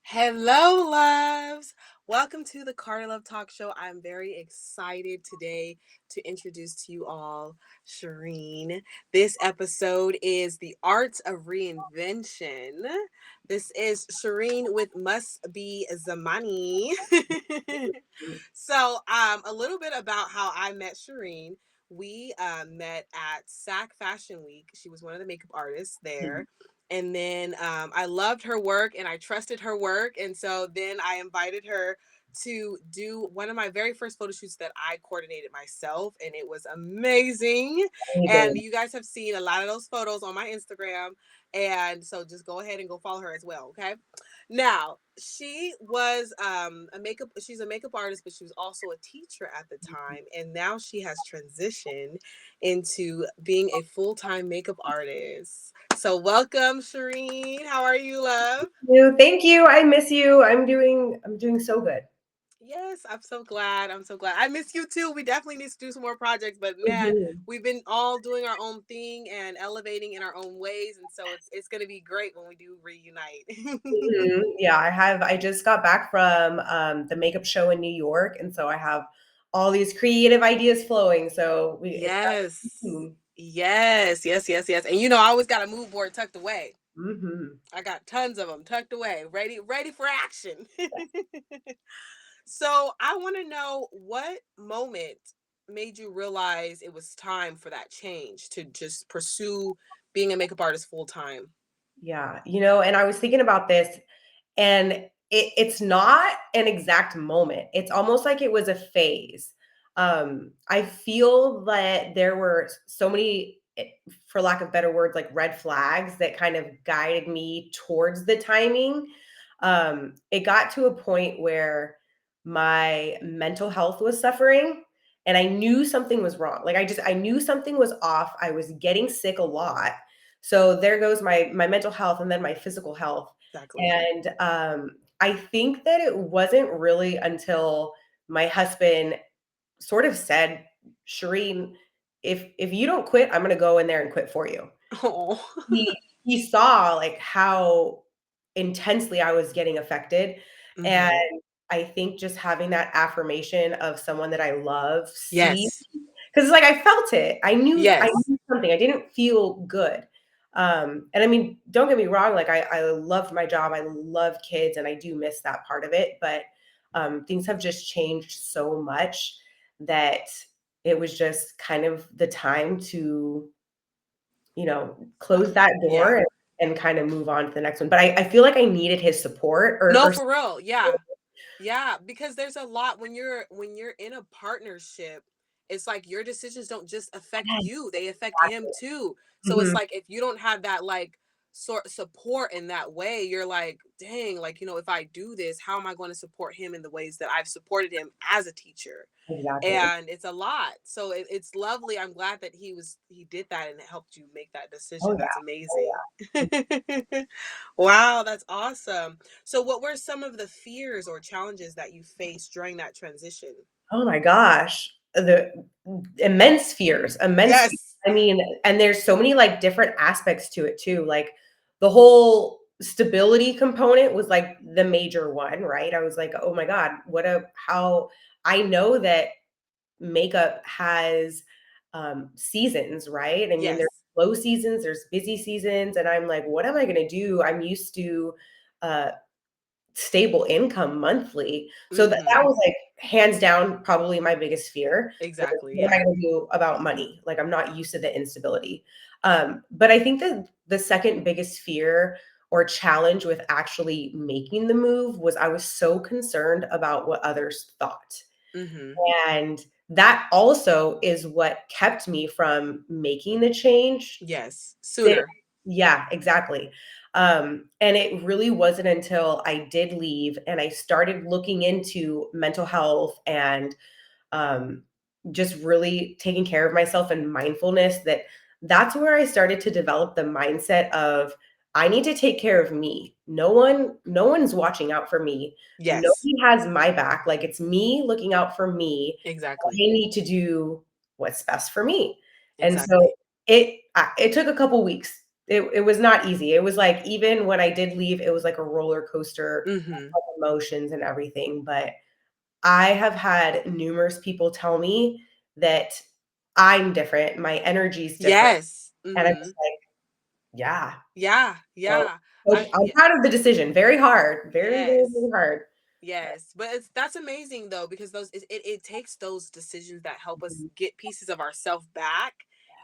Hello, loves. Welcome to the Carter Love Talk Show. I'm very excited today to introduce to you all Shireen. This episode is The Art of Reinvention. This is Shireen with Must Be Zamani. A little bit about how I met Shireen. We met at SAC Fashion Week. She was one of the makeup artists there. And then I loved her work and I trusted her work. And so then I invited her to do one of my very first photo shoots that I coordinated myself. And it was amazing. And you guys have seen a lot of those photos on my Instagram. And so just go ahead and go follow her as well. Okay. Now, she was she's a makeup artist, but she was also a teacher at the time. And now she has transitioned into being a full-time makeup artist. So welcome, Shireen. How are you, love? Thank you. I miss you. I'm doing so good. Yes, I'm so glad. I'm so glad. I miss you too. We definitely need to do some more projects, but man, Mhm. we've been all doing our own thing and elevating in our own ways, and so it's gonna be great when we do reunite. Yeah, I just got back from the makeup show in New York, and so I have all these creative ideas flowing. So we it's Yes. soon. Yes. And I always got a mood board tucked away. Hmm. I got tons of them tucked away, ready for action. So I want to know what moment made you realize it was time for that change to just pursue being a makeup artist full time. Yeah, and I was thinking about this, and it's not an exact moment. It's almost like it was a phase. I feel that there were so many, for lack of better words, like red flags that kind of guided me towards the timing. It got to a point where my mental health was suffering, and I knew something was wrong. Like I knew something was off. I was getting sick a lot. So there goes my mental health and then my physical health. Exactly. And I think that it wasn't really until my husband sort of said, Shireen, if you don't quit, I'm gonna go in there and quit for you. Oh. He saw like how intensely I was getting affected. And Hmm. I think just having that affirmation of someone that I love see, Yes. because it's like I felt it. I Yes. knew something. I didn't feel good. And I mean, don't get me wrong, like I loved my job. I love kids and I do miss that part of it. But things have just changed so much that it was just kind of the time to, close that Yeah. door and kind of move on to the next one. But I feel like I needed his support No, or for real. Yeah. Yeah, because there's a lot when you're in a partnership, it's like your decisions don't just affect you, they affect him too. So it's Mhm. like if you don't have that like sort support in that way, you're like, dang, like, if I do this, how am I going to support him in the ways that I've supported him as a teacher? Exactly. And it's a lot. So it's lovely. I'm glad that he did that and it helped you make that Oh, decision. That's yeah. Oh, amazing. yeah. Wow, that's awesome. So what were some of the fears or challenges that you faced during that transition? Oh my gosh. The immense fears, immense fears. Yes. I mean, and there's so many like different aspects to it too. Like the whole stability component was like the major one, right? I was like, oh my God, how I know that makeup has seasons, right? I mean, there's Yes. low seasons, there's busy seasons, and I'm like, what am I going to do? I'm used to uh, stable income monthly, so that Mhm. was like hands down probably my biggest fear. Was, Exactly. what am I Yeah. going to do about money? Like I'm not used to the instability. But I think that the second biggest fear or challenge with actually making the move was I was so concerned about what others thought. Mhm. And that also is what kept me from making the change. Yes. That Sooner. Yeah, exactly. And it really wasn't until I did leave and I started looking into mental health and um, just really taking care of myself and mindfulness that's where I started to develop the mindset of I need to take care of me. No one's watching out for me. Yes. Nobody has my back. Like it's me looking out for me. I Exactly. need to do what's best for me. And so Exactly. it took a couple weeks. it was not easy. It was like, even when I did leave, it was like a roller coaster Mhm. of emotions and everything. But I have had numerous people tell me that I'm different, my energy's different, Yes. and I'm just Mhm. like, yeah. Yeah, So yeah. so I'm Yeah, proud of the decision. Very hard. Very, very, yes. very hard. Yes, but it's that's amazing though because it takes those decisions that help us Mhm. get pieces of ourselves back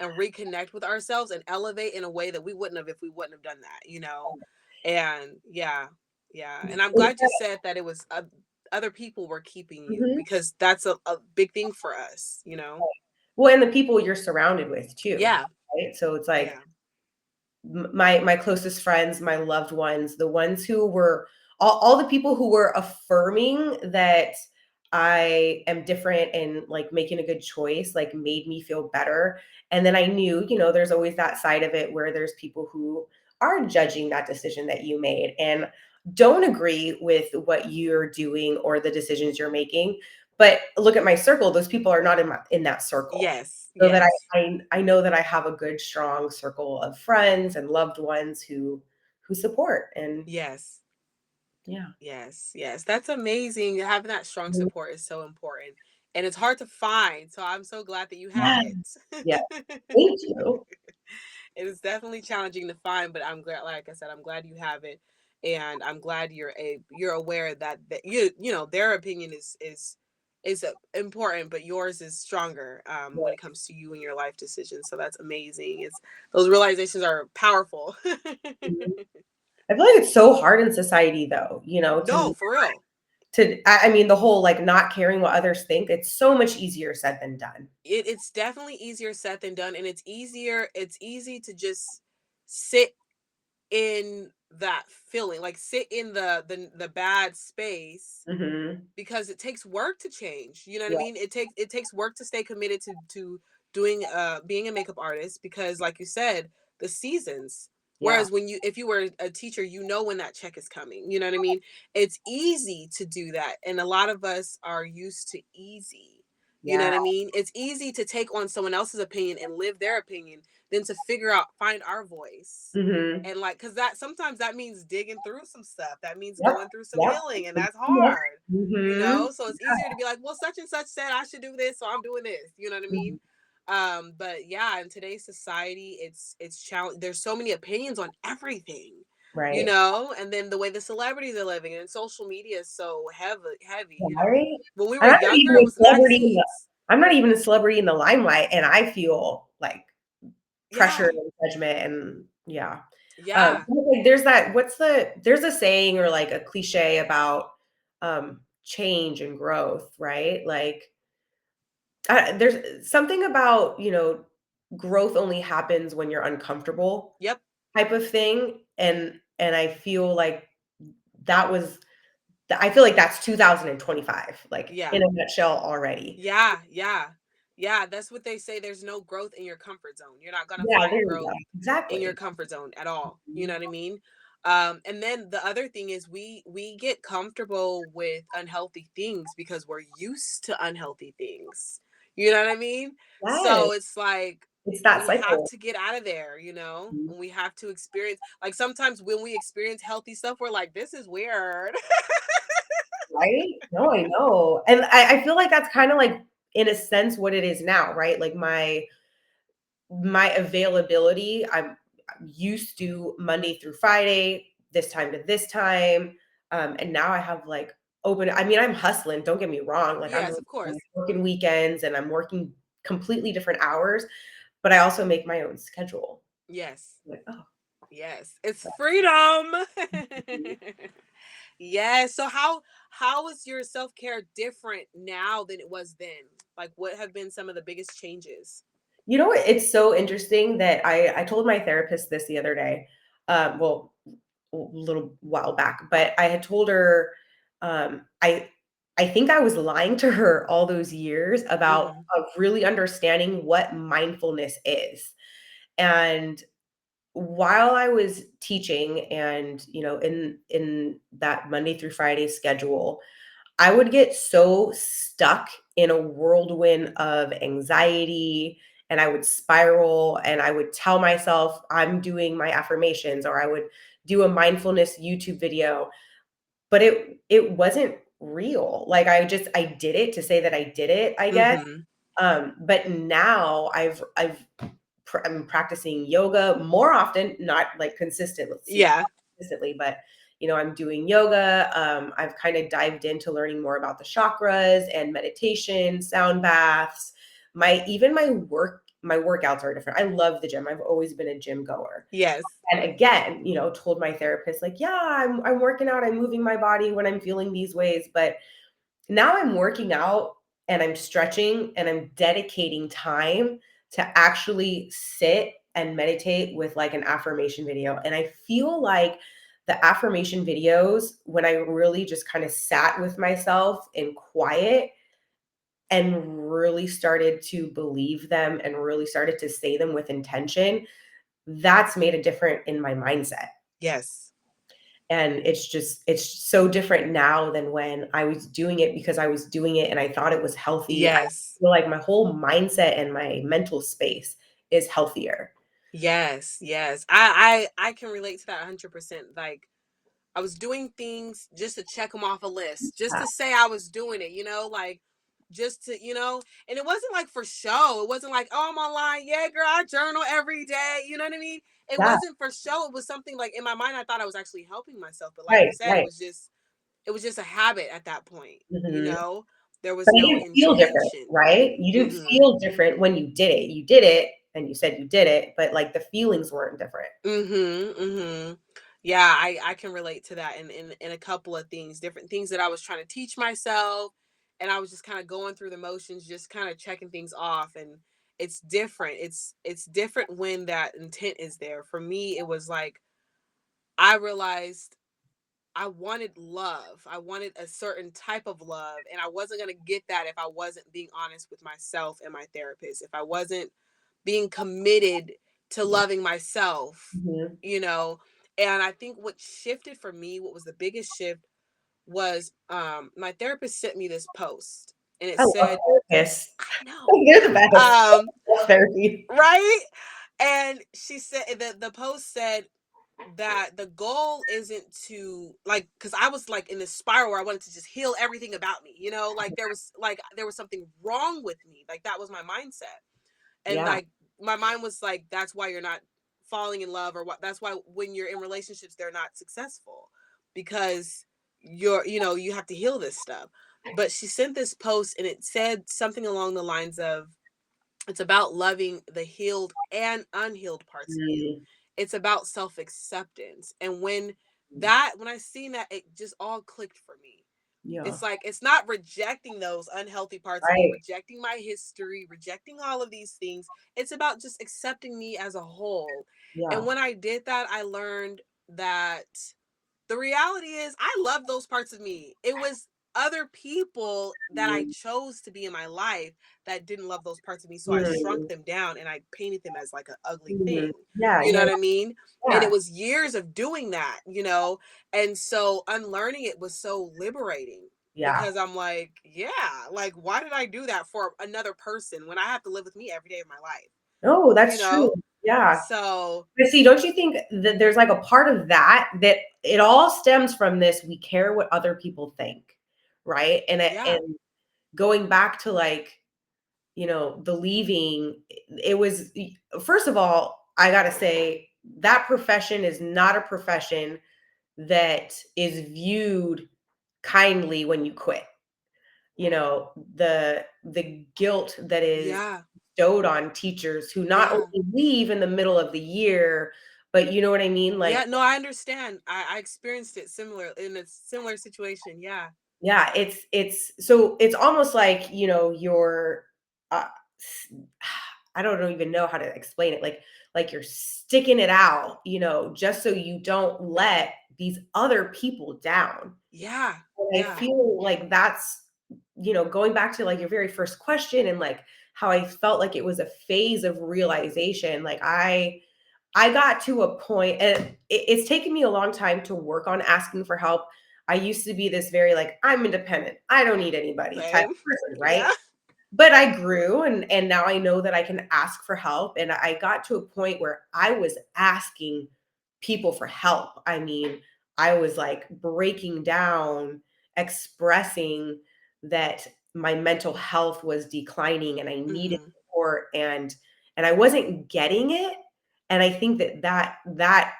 and reconnect with ourselves and elevate in a way that we wouldn't have if we wouldn't have done that, you know. And yeah, yeah, and I'm It's glad you said that it was other people were keeping you mhm. because that's a big thing for us, you know. Well, and the people you're surrounded with too, Yeah, right? So it's like, yeah, my closest friends, my loved ones, the ones who were all the people who were affirming that I am different and like making a good choice, like made me feel better. And then I knew, there's always that side of it where there's people who are judging that decision that you made and don't agree with what you're doing or the decisions you're making. But look at my circle; those people are not in that circle. yes, So that yes, I know that I have a good, strong circle of friends and loved ones who support, and yes. yeah. Yes, yes. That's amazing. Having that strong Mhm. support is so important. And it's hard to find. So I'm so glad that you have Yeah, yeah. it. Thank you. It is definitely challenging to find, but I'm glad, like I said, I'm glad you have it. And I'm glad you're aware that their opinion is important, but yours is stronger when it Right. comes to you and your life decisions. So that's amazing. It's those realizations are powerful. Mhm. I feel like it's so hard in society though, No, for real. I mean, the whole, like, not caring what others think, it's so much easier said than done. It's definitely easier said than done, and it's easy to just sit in that feeling, like sit in the bad space Mhm. because it takes work to change. You know what I Yeah, mean? It takes work to stay committed to doing being a makeup artist because like you said, the seasons. yeah. Whereas when you if you were a teacher, you know when that check is coming. You know what I mean? It's easy to do that. And a lot of us are used to easy. You know Yeah. what I mean? It's easy to take on someone else's opinion and live their opinion than to figure out find our voice Mhm. and like because that sometimes that means digging through some stuff, that means Yep, going through some yep. healing, and that's Yep. hard, Mhm. so it's easier to be like, well, such and such said I should do this, so I'm doing this, you know what I mean? Mhm. But yeah, in today's society it's challenge there's so many opinions on everything, Right. and then the way the celebrities are living and social media is so heavy, Right? when we were And I'm not younger even it a was celebrity in the magazines. I'm not even a celebrity in the limelight, and I feel like pressure Yeah, and judgment, and yeah. yeah, Like, there's a saying or like a cliche about change and growth, right? Like, there's something about, growth only happens when you're uncomfortable yep, type of thing. And I feel like that was I feel like that's 2025, like yeah. in a nutshell already. Yeah, yeah. Yeah, that's what they say. There's no growth in your comfort zone. You're not gonna Yeah, there find you go. growth in your Exactly. comfort zone at all. You know Mhm. what I mean? And then the other thing is we get comfortable with unhealthy things because we're used to unhealthy things. You know what I mean? Yes, So it's like it's that we have cycle. to get out of there, Mhm. and we have to experience like sometimes when we experience healthy stuff, we're like, this is weird. Right? No, I know. And I feel like that's kinda like, in a sense, what it is now, right? Like, my availability, I'm used to Monday through Friday, this time to this time, and now I have, like, I mean, I'm hustling, don't get me wrong, like, Yes, of I'm course. working weekends, and I'm working completely different hours, but I also make my own schedule. Yes. Like, "Oh, Yes, it's freedom. mhm." Yes. So how is your self-care different now than it was then? Like what have been some of the biggest changes? You know what? It's so interesting that I told my therapist this the other day, well, a little while back, but I had told her, I think I was lying to her all those years about Mhm. of really understanding what mindfulness is. And while I was teaching and, in that Monday through Friday schedule, I would get so stuck in a whirlwind of anxiety and I would spiral, and I would tell myself I'm doing my affirmations, or I would do a mindfulness YouTube video, but it wasn't real. Like I did it to say that I did it, I guess. Mhm. But now I'm practicing yoga more often, not like Yeah. consistently, but I'm doing yoga. I've kind of dived into learning more about the chakras and meditation, sound baths. My workouts are different. I love the gym. I've always been a gym goer. Yes. And again, told my therapist, like, yeah, I'm working out, I'm moving my body when I'm feeling these ways, but now I'm working out and I'm stretching and I'm dedicating time to actually sit and meditate with like an affirmation video. And I feel like the affirmation videos, when I really just kind of sat with myself in quiet and really started to believe them and really started to say them with intention, that's made a difference in my mindset. Yes. And it's so different now than when I was doing it because I was doing it and I thought it was healthy. I Yes. feel like my whole mindset and my mental space is healthier. Yes. Yes. I can relate to that 100%. Like, I was doing things just to check them off a list, just Yeah, to say I was doing it, like just to, and it wasn't like for show. It wasn't like, oh, I'm online. Yeah, girl, I journal every day. You know what I mean? It yeah, wasn't for show. It was something like in my mind, I thought I was actually helping myself. But like you right, said, right. it was just a habit at that point. Mhm. There But was it no didn't feel different, intention. right? You didn't Mm-mm. feel different when you did it. You did it and you said you did it, but like the feelings weren't different. Mm-hmm. Mm-hmm. Yeah, I can relate to that in a couple of things, different things that I was trying to teach myself, and I was just kind of going through the motions, just kind of checking things off, and it's different. It's different when that intent is there. For me, it was like I realized I wanted love. I wanted a certain type of love, and I wasn't going to get that if I wasn't being honest with myself and my therapist. If I wasn't being committed to loving myself, Mhm. you know. And I think what shifted for me, what was the biggest shift was my therapist sent me this post and it I love said, therapists. I know. They're the best. Um, I love therapy. right? And she said the post said that the goal isn't to like because I was like in this spiral where I wanted to just heal everything about me, like there was something wrong with me. Like that was my mindset. And Yeah. like my mind was like, that's why you're not falling in love, or what that's why when you're in relationships they're not successful, because you have to heal this stuff. But she sent this post and it said something along the lines of, it's about loving the healed and unhealed parts of you. Mm, It's about self-acceptance. And when I seen that, it just all clicked for me. yeah. It's like it's not rejecting those unhealthy parts of me, Right. rejecting my history, rejecting all of these things. It's about just accepting me as a whole. And Yeah. when I did that, I learned that the reality is I love those parts of me. It was other people that I Mm, chose to be in my life that didn't love those parts of me. So I shrunk mm, them down and I painted them as like an ugly mm. thing. Yeah, You know yeah, what I mean? And it yeah, was years of doing that. And so unlearning it was so liberating yeah. because I'm like, yeah, like why did I do that for another person when I have to live with me every day of my life? No, You that's true. know? Yeah. So, But see, don't you think that there's like a part of that it all stems from this, we care what other people think, right? yeah. And going back to like, the leaving, it was first of all, I gotta say that profession is not a profession that is viewed kindly when you quit. The guilt that is Yeah. bestowed on teachers who not Yeah. only leave in the middle of the year, but you know what I mean? Yeah, Like, no, I understand. I experienced it similar in a similar situation. Yeah. yeah, it's almost like, you're uh, s- I don't even know how to explain it. Like you're sticking it out, just so you don't let these other people down. Yeah. And I Yeah. feel like that's, going back to like your very first question and like how I felt like it was a phase of realization. Like I got to a point, and it's taken me a long time to work on asking for help. I used to be this very like, I'm independent, I don't need anybody type Same. of person, right? Yeah. but I grew, and now I know that I can ask for help, and I got to a point where I was asking people for help. I mean, I was like breaking down, expressing that my mental health was declining and I needed Mm-hmm. support, and I wasn't getting it. And I think that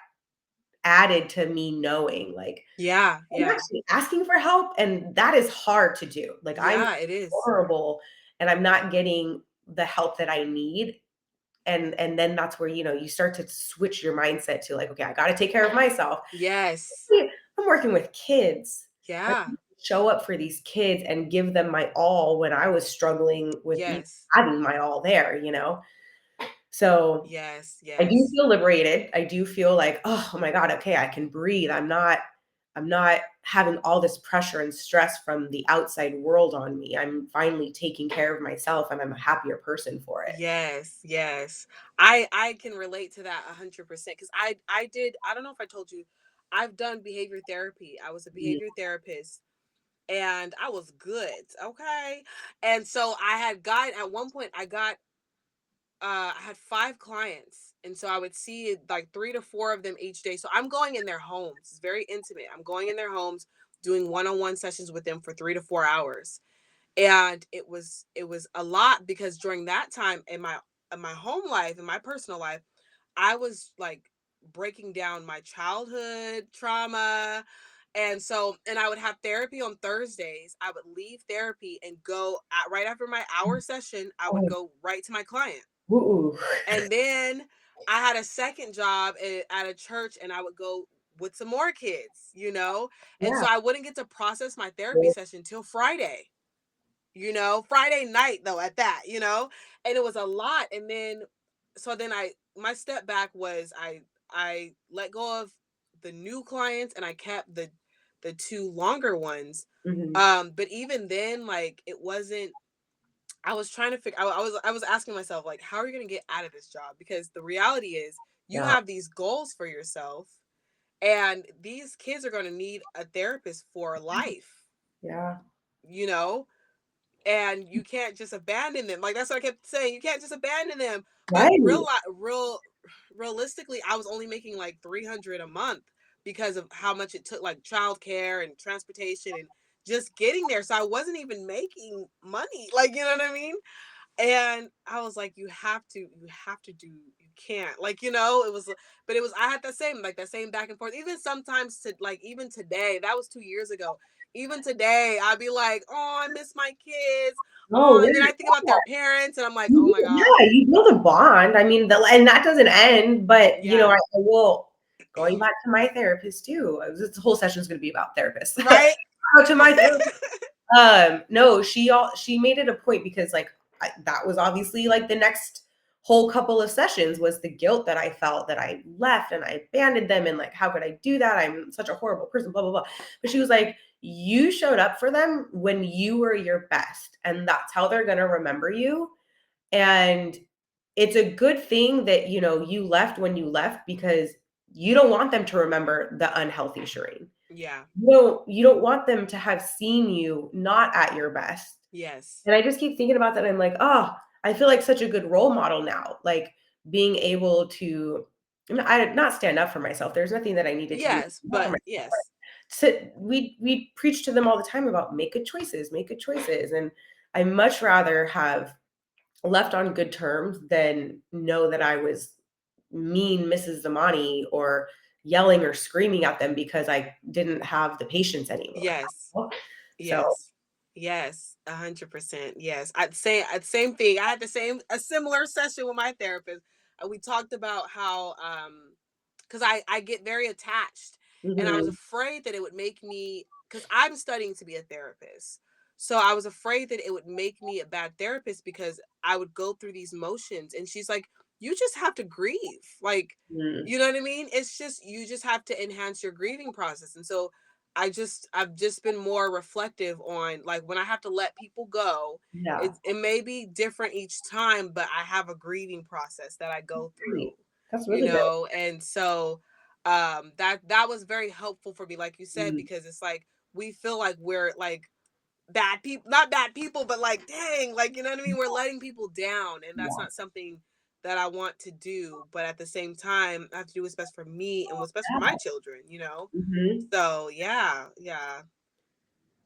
added to me knowing, like, Yeah, I'm yeah, actually asking for help, and that is hard to do. Like, I'm yeah, it is. vulnerable and I'm not getting the help that I need. And then that's where, you start to switch your mindset to like, okay, I got to take care of myself. Yes. Yeah, I'm working with kids. I Yeah. need to show up for these kids and give them my all when I was struggling with even Yes. having my all there. So Yes. I do Yes. feel liberated. I do feel like, oh my God, okay, I can breathe. I'm not having all this pressure and stress from the outside world on me. I'm finally taking care of myself and I'm a happier person for it. Yes. Yes. I can relate to that 100% because I did. I don't know if I told you, I've done behavior therapy. I was a Mhm. behavior therapist and I was good. Okay. And so I had got at one point I had 5 clients, and so I would see like 3 to 4 of them each day. So I'm going in their homes. It's very intimate. I'm going in their homes, doing one-on-one sessions with them for 3 to 4 hours, and it was a lot because during that time in my home life, in my personal life, I was like breaking down my childhood trauma. And I would have therapy on Thursdays. I would leave therapy and go right after my hour session, I would Oh, go right to my client. ooh. And then I had a second job at a church and I would go with some more kids. And Yeah. so I wouldn't get to process my therapy session till Friday night though at that. And it was a lot. And then so then my step back was I let go of the new clients and I kept the two longer ones. Mhm. But even then, like, it wasn't. I was trying to figure. I was asking myself, like, how are you gonna get out of this job? Because the reality is, you Yeah. have these goals for yourself, and these kids are gonna need a therapist for life. Yeah. You know, and you can't just abandon them. Like, that's what I kept saying. You can't just abandon them. But Right. realistically, I was only making like 300 a month because of how much it took, like childcare and transportation and just getting there. So I wasn't even making money. Like, you know what I mean? And I was like, you have to do, you can't, like, it was, but it was, I had that same back and forth, even sometimes, to like, even today, that was 2 years ago. Even today, I'd be like, oh, I miss my kids. Oh, Oh, and then I think about yeah. their parents and I'm like, oh my Yeah, God. you build a bond. I mean, and that doesn't end, but Yeah. I will, going back to my therapist too. This whole session is going to be about therapists. Right. Shout out to my therapist. No, she made it a point because like that was obviously like the next whole couple of sessions was the guilt that I felt that I left and I abandoned them and like how could I do that? I'm such a horrible person, blah blah blah. But she was like, you showed up for them when you were your best, and that's how they're gonna remember you. And it's a good thing that you left when you left because you don't want them to remember the unhealthy Shireen. Yeah. You don't want them to have seen you not at your best. Yes. And I just keep thinking about that. And I'm like, oh, I feel like such a good role model now. Like being able to, I not stand up for myself. There's nothing that I needed to do to Yes, stand up for but myself. yes. We preach to them all the time about make good choices, make good choices. And I much rather have left on good terms than know that I was mean Mrs. Zamani or yelling or screaming at them because I didn't have the patience anymore. Yes. So, Yes. Yes. 100%. Yes. Same thing. I had a similar session with my therapist. And we talked about how because I get very attached, and I was mhm, afraid that it would make me, because I'm studying to be a therapist. So I was afraid that it would make me a bad therapist because I would go through these motions. And she's like, you just have to grieve. Like, mm, you know what I mean? It's just, you just have to enhance your grieving process. And so I've just been more reflective on, like, when I have to let people go, yeah, it may be different each time, but I have a grieving process that I go through, great. That's really good. and so that was very helpful for me, like you said, Mm, because it's like we feel like we're like bad people, not bad people, but like, dang, like, you know what I mean? We're Yeah, letting people down. And that's yeah, not something that I want to do. But at the same time, I have to do what's best for me and what's best for my children, you know? mhm, So yeah, yeah.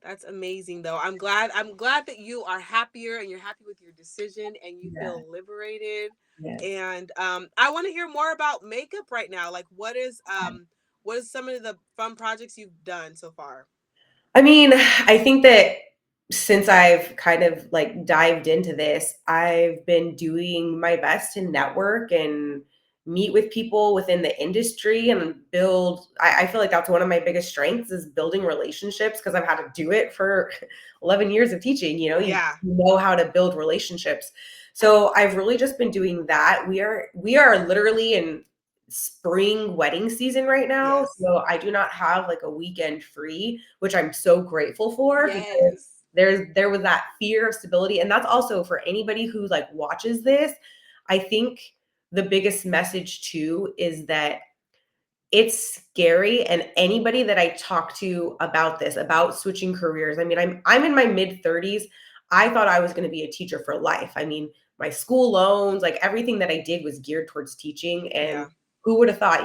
That's amazing though. I'm glad that you are happier and you're happy with your decision and you yeah, feel liberated. yes. And I want to hear more about makeup right now. Like what is some of the fun projects you've done so far? I mean, I think that since I've kind of like dived into this, I've been doing my best to network and meet with people within the industry and build. I feel like that's one of my biggest strengths is building relationships because I've had to do it for 11 years of teaching. You Yeah. know how to build relationships. So I've really just been doing that. We are literally in spring wedding season right now. Yes. So I do not have like a weekend free, which I'm so grateful for because Yes. there was that fear of stability. And that's also for anybody who like watches this. I think the biggest message too is that it's scary, and anybody that I talk to about this, about switching careers, I mean, I'm in my mid-30s. I thought I was gonna be a teacher for life. I mean, my school loans, like, everything that I did was geared towards teaching, and Yeah. who would have thought,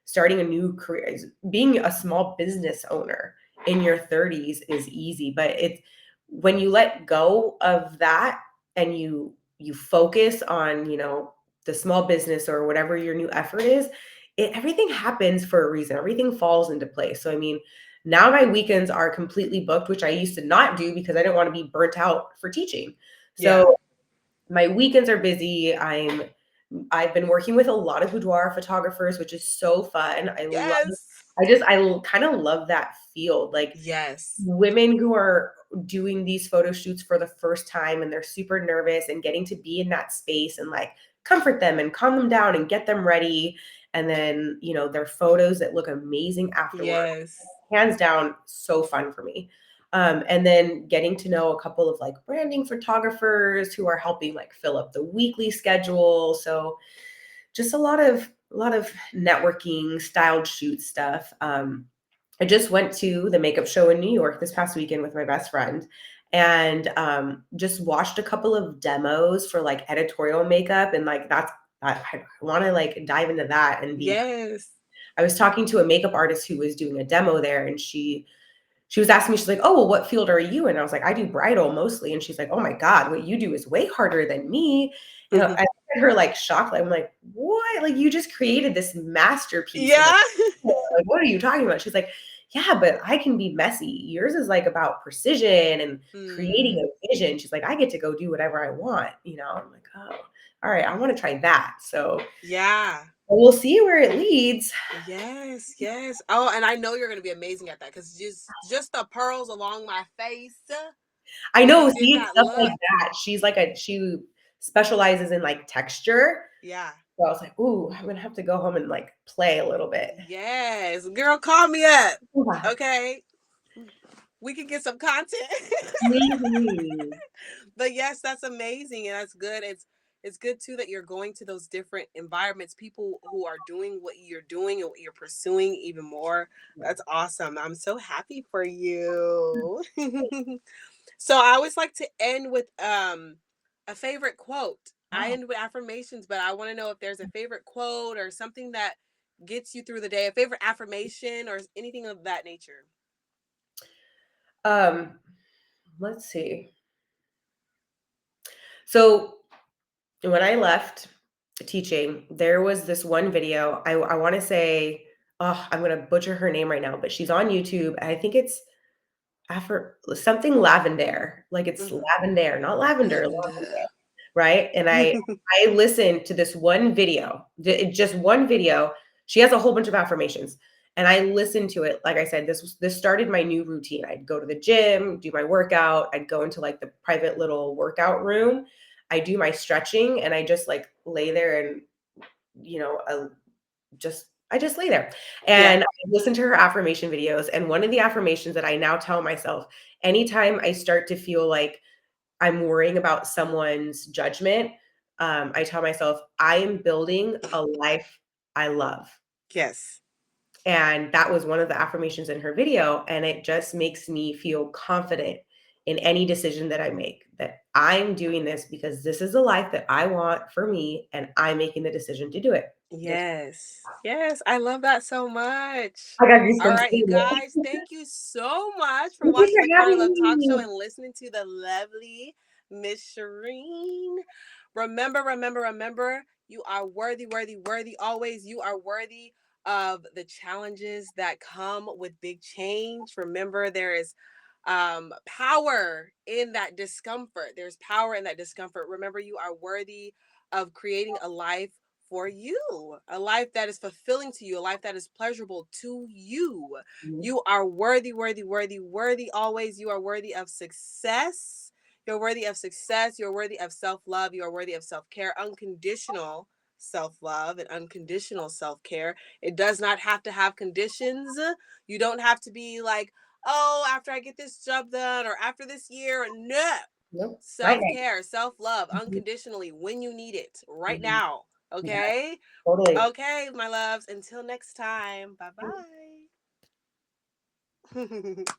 starting a new career is being a small business owner in your 30s is easy, but it's when you let go of that and you focus on, the small business or whatever your new effort is, everything happens for a reason. Everything falls into place. So I mean, now my weekends are completely booked, which I used to not do because I didn't want to be burnt out for teaching. Yeah. So my weekends are busy. I've been working with a lot of boudoir photographers, which is so fun. Yes. I kind of love that field. Like Yes. women who are doing these photo shoots for the first time and they're super nervous and getting to be in that space and like comfort them and calm them down and get them ready. And then, their photos that look amazing afterward. Yes. Hands down, so fun for me. And then getting to know a couple of like branding photographers who are helping like fill up the weekly schedule. So just a lot of networking, styled shoot stuff. I just went to the makeup show in New York this past weekend with my best friend and just watched a couple of demos for like editorial makeup. And like I want to like dive into that and be. Yes. I was talking to a makeup artist who was doing a demo there, and she was asking me, she's like, "Oh, well, what field are you in?" I was like, "I do bridal mostly." And she's like, "Oh my God, what you do is way harder than me." I looked at her like shocked. I'm like, "What? Like you just created this masterpiece." Yeah. Like, what are you talking about? She's like, "Yeah, but I can be messy. Yours is like about precision and creating Mm, a vision." She's like, "I get to go do whatever I want. I'm like, "Oh, all right, I want to try that." So yeah. we'll see where it leads. Yes, yes. Oh, and I know you're gonna be amazing at that because just the pearls along my face I when know, you did see, that stuff like look. that. She specializes in, like, texture. Yeah. So I was like, "Ooh, I'm gonna have to go home and, like, play a little bit." Yes. Girl, call me up. Yeah. Okay. We can get some content. Mhm. But yes, that's amazing and that's good. It's good too that you're going to those different environments, people who are doing what you're doing and what you're pursuing even more. Yeah. That's awesome. I'm so happy for you. So I always like to end with a favorite quote. I Wow. end with affirmations, but I want to know if there's a favorite quote or something that gets you through the day, a favorite affirmation or anything of that nature. Um, let's see. So, when I left teaching, there was this one video, I wanna say, oh, I'm gonna butcher her name right now, but she's on YouTube, and I think it's After something lavender, like it's Mhm. lavender, not lavender, lavender, Lavender. right? And I listened to this one video, just one video. She has a whole bunch of affirmations, and I listened to it. Like I said, this started my new routine. I'd go to the gym, do my workout. I'd go into like the private little workout room. I do my stretching, and I just like lay there and you know, uh, I just lay there Yeah. and I listen to her affirmation videos. And one of the affirmations that I now tell myself anytime I start to feel like I'm worrying about someone's judgment, I tell myself, I am building a life I love. Yes. And that was one of the affirmations in her video. And it just makes me feel confident in any decision that I make, that I'm doing this because this is the life that I want for me, and I'm making the decision to do it. That's Yes. Yes. I love that so much. I got All goosebumps right, you saying it. guys, thank you so much for Thank you watching the for Career having Love Talk Show me. and listening to the lovely Miss Shireen. Remember, remember, remember, you are worthy, worthy, worthy. Always, you are worthy of the challenges that come with big change. Remember, there is power in that discomfort. There's power in that discomfort. Remember, you are worthy of creating a life for you, a life that is fulfilling to you, a life that is pleasurable to you. Mhm. You are worthy, worthy, worthy, worthy always. You are worthy of success. You're worthy of success. You're worthy of self love. You are worthy of self care, unconditional self love, and unconditional self care. It does not have to have conditions. You don't have to be like, oh, after I get this job done or after this year. No. Nope. Right Self care, self love, now. unconditionally when you need it, right Mhm. now. Yeah, Okay? totally. Okay, my loves. Until next time. Bye bye.